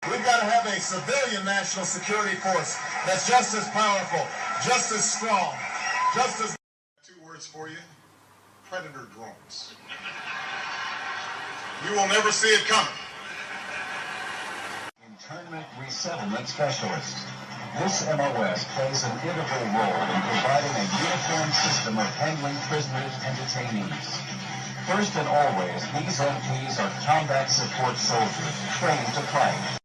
We've got to have a civilian national security force that's just as powerful, just as strong, just as... Two words for you: predator drones. You will never see it coming. Internment Resettlement Specialist. This MOS plays an integral role in providing a uniform system of handling prisoners and detainees. First and always, these MPs are combat support soldiers trained to fight.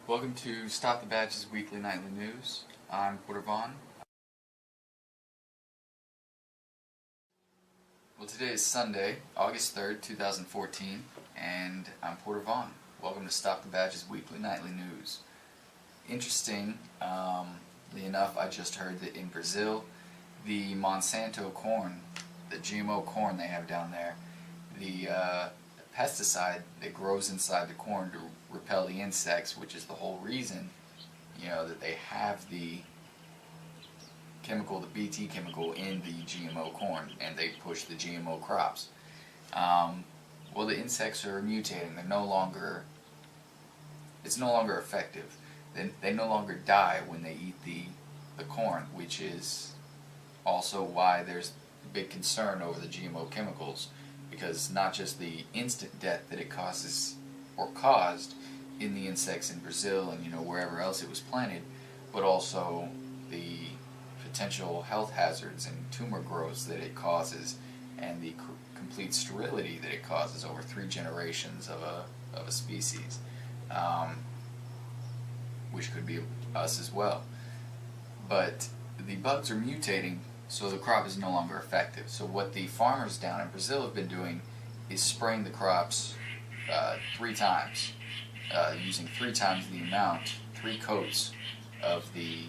Welcome to Stop the Badges Weekly Nightly News. I'm Porter Vaughn. Well, today is Sunday, August 3rd, 2014, and I'm Porter Vaughn. Welcome to Stop the Badges Weekly Nightly News. Interestingly enough, I just heard that in Brazil, the Monsanto corn, the GMO corn they have down there, the pesticide that grows inside the corn to repel the insects, which is the whole reason, that they have the chemical, the BT chemical, in the GMO corn, and they push the GMO crops. Well, the insects are mutating. They're no longer. It's no longer effective. They no longer die when they eat the corn, which is also why there's big concern over the GMO chemicals, because not just the instant death that it causes or caused in the insects in Brazil and wherever else it was planted, but also the potential health hazards and tumor growths that it causes, and the complete sterility that it causes over 3 generations of a species, which could be us as well. But the bugs are mutating, so the crop is no longer effective. So what the farmers down in Brazil have been doing is spraying the crops 3 times, using 3 times the amount, 3 coats of the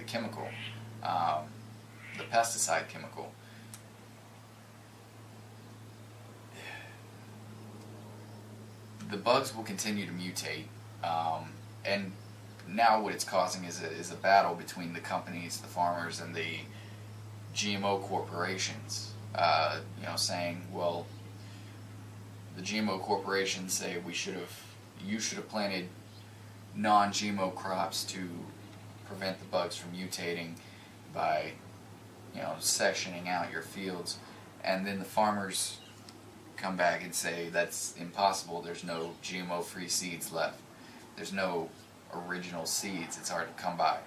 chemical, the pesticide chemical. The bugs will continue to mutate, and now what it's causing is a battle between the companies, the farmers, and the GMO corporations, saying, well, the GMO corporations say you should have planted non-GMO crops to prevent the bugs from mutating by, sectioning out your fields, and then the farmers come back and say that's impossible. There's no GMO-free seeds left. There's no original seeds. It's hard to come by.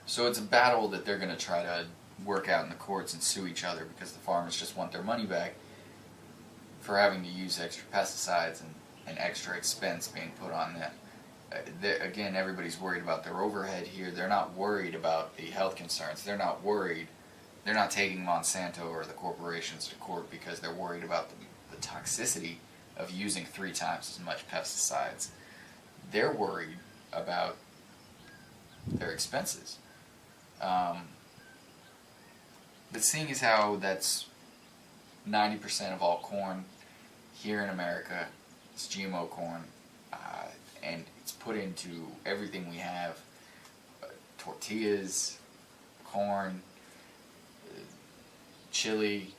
So it's a battle that they're going to try to work out in the courts and sue each other, because the farmers just want their money back for having to use extra pesticides and extra expense being put on them. Again, everybody's worried about their overhead here. They're not worried about the health concerns. They're not worried. They're not taking Monsanto or the corporations to court because they're worried about the toxicity of using 3 times as much pesticides. They're worried about their expenses. But seeing as how that's 90% of all corn here in America, it's GMO corn, and it's put into everything we have, tortillas, corn, chili,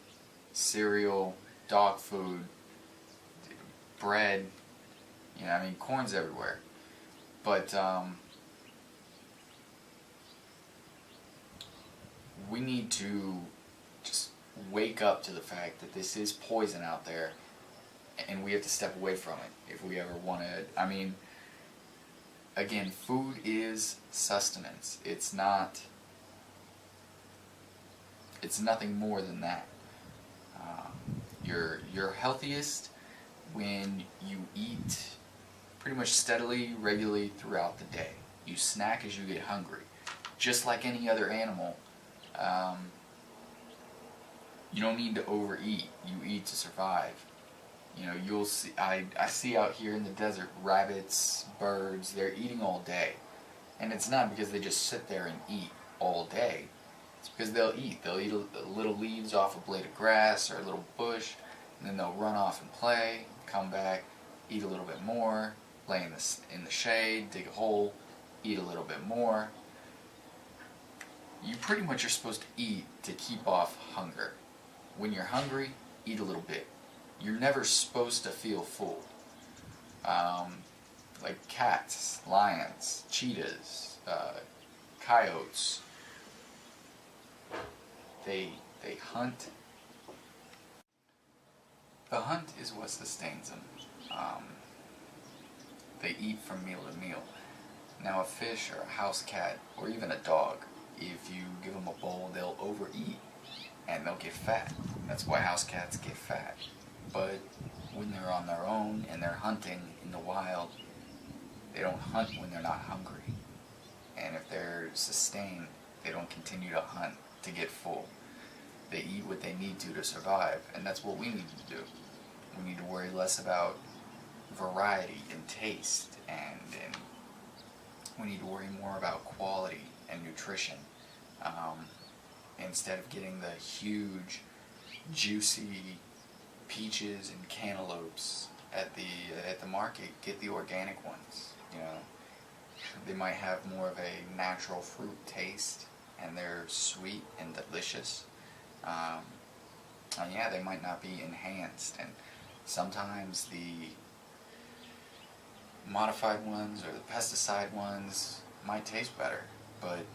cereal, dog food, bread, corn's everywhere. But we need to just wake up to the fact that this is poison out there, and we have to step away from it if we ever want to. Again, food is sustenance. It's nothing more than that. You're healthiest when you eat pretty much steadily, regularly throughout the day. You snack as you get hungry, just like any other animal. You don't need to overeat. You eat to survive. You'll see. I see out here in the desert rabbits, birds. They're eating all day, and it's not because they just sit there and eat all day. It's because they'll eat. They'll eat little leaves off a blade of grass or a little bush, and then they'll run off and play, come back, eat a little bit more, lay in the shade, dig a hole, eat a little bit more. You pretty much are supposed to eat to keep off hunger. When you're hungry, eat a little bit. You're never supposed to feel full. Like cats, lions, cheetahs, coyotes, they hunt. The hunt is what sustains them. They eat from meal to meal. Now a fish or a house cat or even a dog, if you give them a bowl, they'll overeat and they'll get fat. That's why house cats get fat. But when they're on their own and they're hunting in the wild, they don't hunt when they're not hungry. And if they're sustained, they don't continue to hunt to get full. They eat what they need to survive, and that's what we need to do. We need to worry less about variety and taste, and we need to worry more about quality and nutrition. Instead of getting the huge, juicy peaches and cantaloupes at the market, get the organic ones. You know, they might have more of a natural fruit taste, and they're sweet and delicious. And yeah, they might not be enhanced, and sometimes the modified ones or the pesticide ones might taste better, but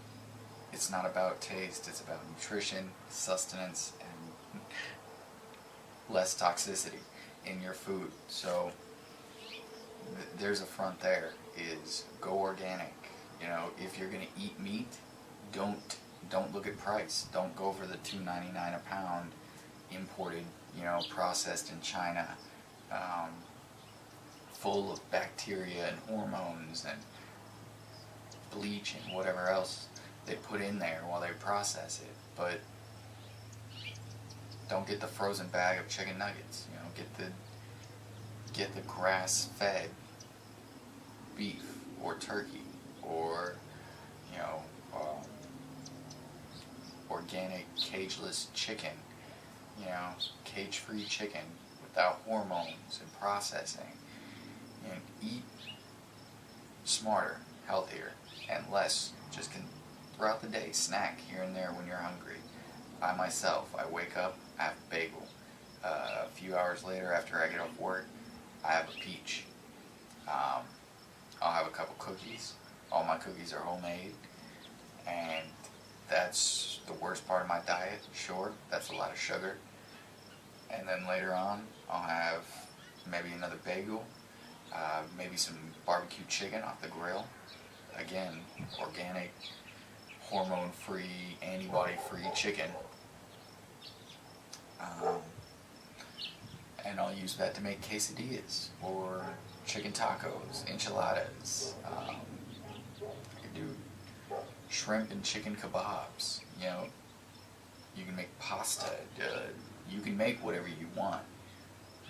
it's not about taste, it's about nutrition, sustenance, and less toxicity in your food. So there's a front there, is go organic. You know, if you're going to eat meat, don't look at price. Don't go for the $2.99 a pound imported, you know, processed in China, full of bacteria and hormones and bleach and whatever else they put in there while they process it. But don't get the frozen bag of chicken nuggets. You know, get the grass-fed beef or turkey, or you know, organic cageless chicken. You know, cage-free chicken without hormones and processing. And eat smarter, healthier, and less. Just throughout the day, snack here and there when you're hungry. I myself, I wake up, I have a bagel. A few hours later, after I get off work, I have a peach. I'll have a couple cookies. All my cookies are homemade, and that's the worst part of my diet. Sure, that's a lot of sugar. And then later on, I'll have maybe another bagel, maybe some barbecue chicken off the grill. Again, organic, hormone-free, antibody-free chicken. And I'll use that to make quesadillas or chicken tacos, enchiladas. I can do shrimp and chicken kebabs. You know, you can make pasta. You can make whatever you want.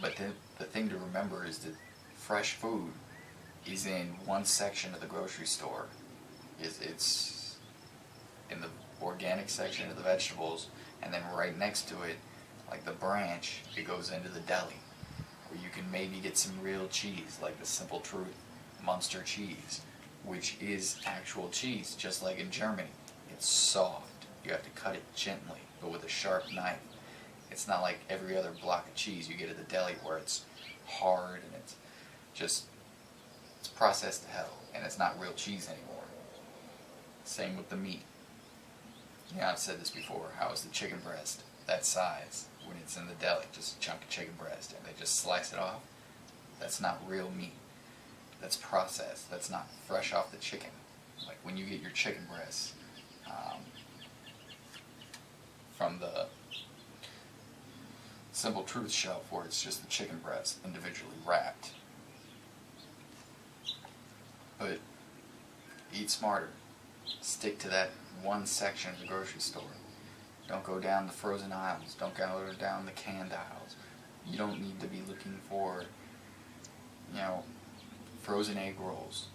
But the thing to remember is that fresh food is in one section of the grocery store. It's in the organic section of the vegetables, and then right next to it, like the branch, it goes into the deli, where you can maybe get some real cheese, like the Simple Truth Munster cheese, which is actual cheese, just like in Germany. It's soft. You have to cut it gently, but with a sharp knife. It's not like every other block of cheese you get at the deli where it's hard and it's processed to hell, and it's not real cheese anymore. Same with the meat. You know, I've said this before, how is the chicken breast that size when it's in the deli, just a chunk of chicken breast, and they just slice it off? That's not real meat. That's processed. That's not fresh off the chicken. Like when you get your chicken breast from the Simple Truth shelf, where it's just the chicken breast individually wrapped. But eat smarter. Stick to that one section of the grocery store. Don't go down the frozen aisles. Don't go down the canned aisles. You don't need to be looking for, you know, frozen egg rolls.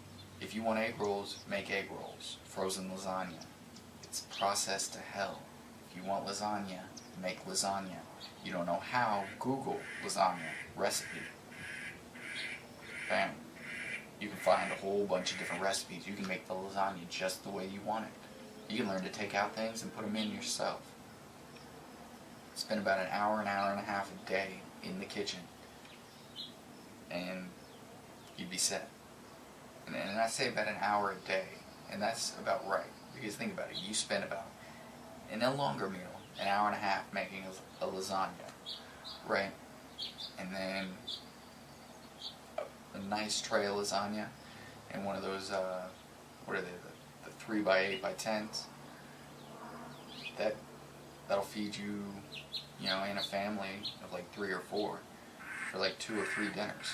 If you want egg rolls, make egg rolls. Frozen lasagna. It's processed to hell. If you want lasagna, make lasagna. You don't know how, Google lasagna recipe. Bam. You can find a whole bunch of different recipes. You can make the lasagna just the way you want it. You can learn to take out things and put them in yourself. Spend about an hour and a half a day in the kitchen, and you'd be set. And I say about an hour a day, and that's about right. Because think about it, you spend about, in a longer meal, an hour and a half making a lasagna, right? And then a nice tray of lasagna, and one of those, what are they, the 3 by 8 by 10s. That'll feed you, you know, in a family of like 3 or 4 for like 2 or 3 dinners.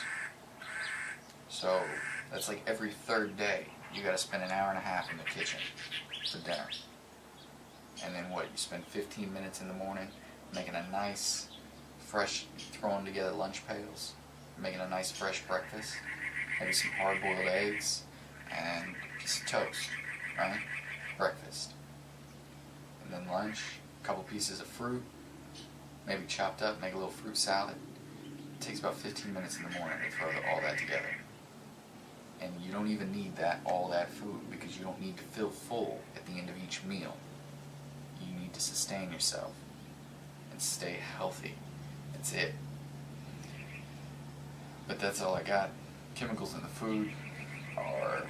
So that's like every third day you got to spend an hour and a half in the kitchen for dinner. And then what? You spend 15 minutes in the morning making a nice, fresh, throwing together lunch pails, making a nice fresh breakfast, maybe some hard-boiled eggs, and just toast, right? Breakfast. And then lunch, a couple pieces of fruit, maybe chopped up, make a little fruit salad. It takes about 15 minutes in the morning to throw all that together. And you don't even need all that food, because you don't need to feel full at the end of each meal. You need to sustain yourself and stay healthy. That's it. But that's all I got. Chemicals in the food are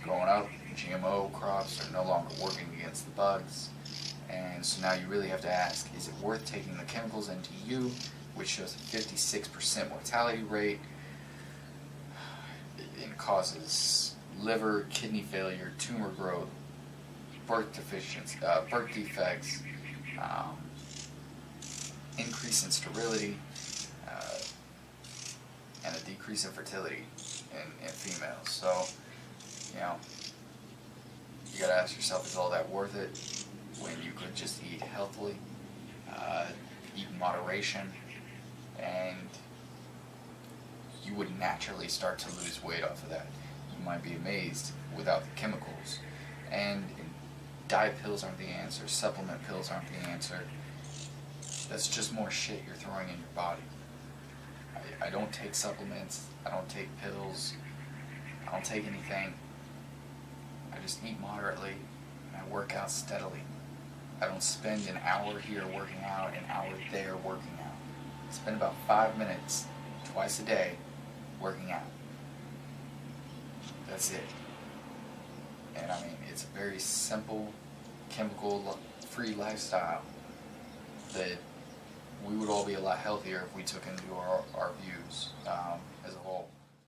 going up. GMO crops are no longer working against the bugs. And so now you really have to ask, is it worth taking the chemicals into you, which shows a 56% mortality rate? It causes liver, kidney failure, tumor growth, birth defects, increase in sterility, and a decrease in fertility in females. So, you know, you gotta ask yourself, is all that worth it when you could just eat healthily, eat in moderation, and you would naturally start to lose weight off of that. You might be amazed without the chemicals. And diet pills aren't the answer, supplement pills aren't the answer. That's just more shit you're throwing in your body. I don't take supplements, I don't take pills, I don't take anything. I just eat moderately, and I work out steadily. I don't spend an hour here working out, an hour there working out. I spend about 5 minutes twice a day working out. That's it. And I mean, it's a very simple, chemical-free lifestyle that we would all be a lot healthier if we took into our views as a whole.